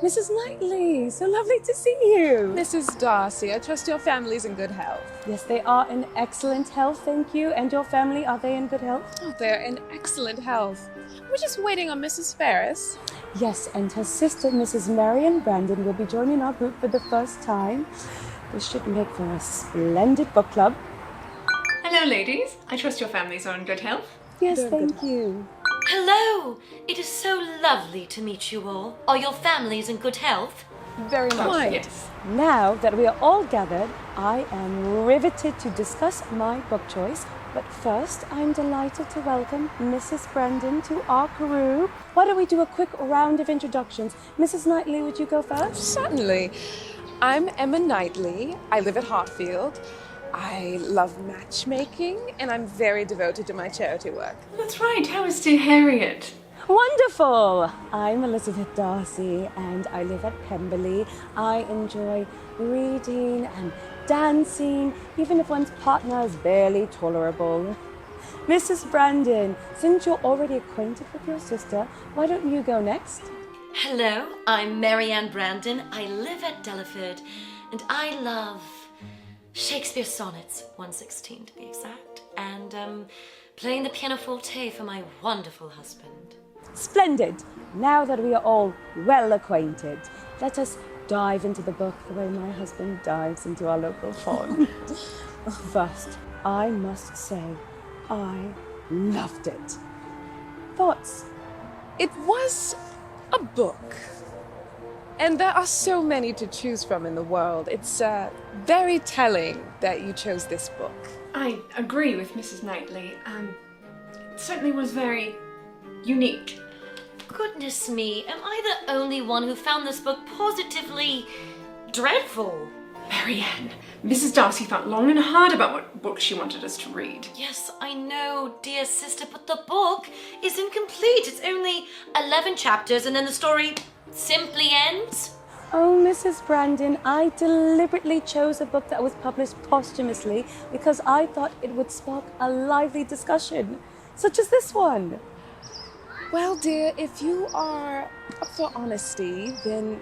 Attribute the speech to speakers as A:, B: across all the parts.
A: Mrs. Knightley, so lovely to see you.
B: Mrs. Darcy, I trust your family's in good health.
A: Yes, they are in excellent health, thank you. And your family, are they in good health?
B: Oh, they're in excellent health. We're just waiting on Mrs. Ferris.
A: Yes, and her sister, Mrs. Marion Brandon, will be joining our group for the first time. This should make for a splendid book club.
C: Hello, ladies. I trust your families are in good health.
A: Yes,
B: They're
A: thank
B: good.
A: you.
D: Hello! It is so lovely to meet you all. Are your families in good health?
B: Very much.
C: Quite. Yes.
A: Now that we are all gathered, I am riveted to discuss my book choice. But first, I'm delighted to welcome Mrs. Brandon to our crew. Why don't we do a quick round of introductions? Mrs. Knightley, would you go first?
B: Certainly. I'm Emma Knightley. I live at Hartfield. I love matchmaking, and I'm very devoted to my charity work.
C: That's right. How is dear Harriet?
A: Wonderful! I'm Elizabeth Darcy and I live at Pemberley. I enjoy reading and dancing, even if one's partner is barely tolerable. Mrs. Brandon, since you're already acquainted with your sister, why don't you go next?
D: Hello, I'm Marianne Brandon. I live at Delaford, and I love Shakespeare sonnets, 116 to be exact, and playing the pianoforte for my wonderful husband.
A: Splendid! Now that we are all well acquainted, let us dive into the book the way my husband dives into our local pond. First, I must say, I loved it. Thoughts?
B: It was a book. And there are so many to choose from in the world. It's very telling that you chose this book.
C: I agree with Mrs. Knightley. It certainly was very unique.
D: Goodness me, am I the only one who found this book positively dreadful?
C: Marianne, Mrs. Darcy thought long and hard about what book she wanted us to read.
D: Yes, I know, dear sister, but the book is incomplete. It's only 11 chapters and then the story simply ends.
A: Oh, Mrs. Brandon, I deliberately chose a book that was published posthumously because I thought it would spark a lively discussion, such as this one.
B: Well, dear, if you are up for honesty, then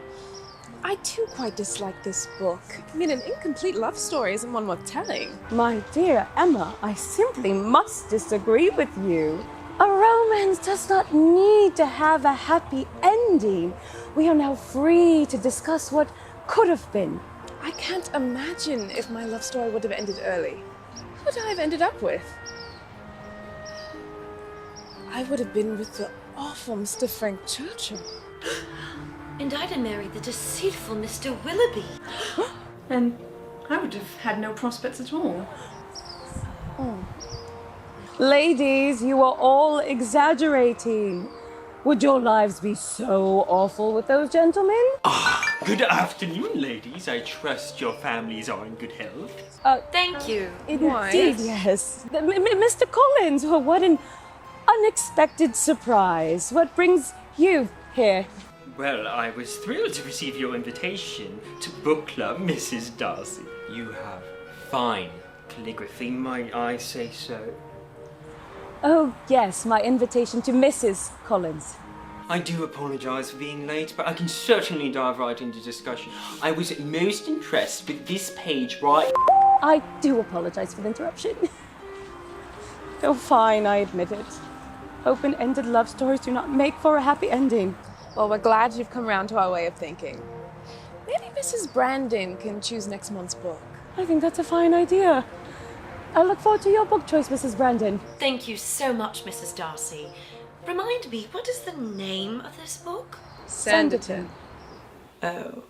B: I too quite dislike this book. I mean, an incomplete love story isn't one worth telling.
A: My dear Emma, I simply must disagree with you. A romance does not need to have a happy ending. We are now free to discuss what could have been.
B: I can't imagine if my love story would have ended early. Who would I have ended up with? I would have been with the awful Mr. Frank Churchill.
D: And I'd have married the deceitful Mr. Willoughby.
C: And I would have had no prospects at all.
A: Ladies, you are all exaggerating. Would your lives be so awful with those gentlemen?
E: Good afternoon, ladies. I trust your families are in good health.
D: Thank you.
A: Indeed, yes. Mr. Collins, well, what an unexpected surprise. What brings you here?
E: Well, I was thrilled to receive your invitation to book club, Mrs. Darcy. You have fine calligraphy, might I say so?
A: Oh, yes, my invitation to Mrs. Collins.
E: I do apologise for being late, but I can certainly dive right into discussion. I was most impressed with this page right...
A: I do apologize for the interruption. Oh, fine, I admit it. Open-ended love stories do not make for a happy ending.
B: Well, we're glad you've come round to our way of thinking. Maybe Mrs. Brandon can choose next month's book.
A: I think that's a fine idea. I look forward to your book choice, Mrs. Brandon.
D: Thank you so much, Mrs. Darcy. Remind me, what is the name of this book?
B: Sanditon.
D: Oh.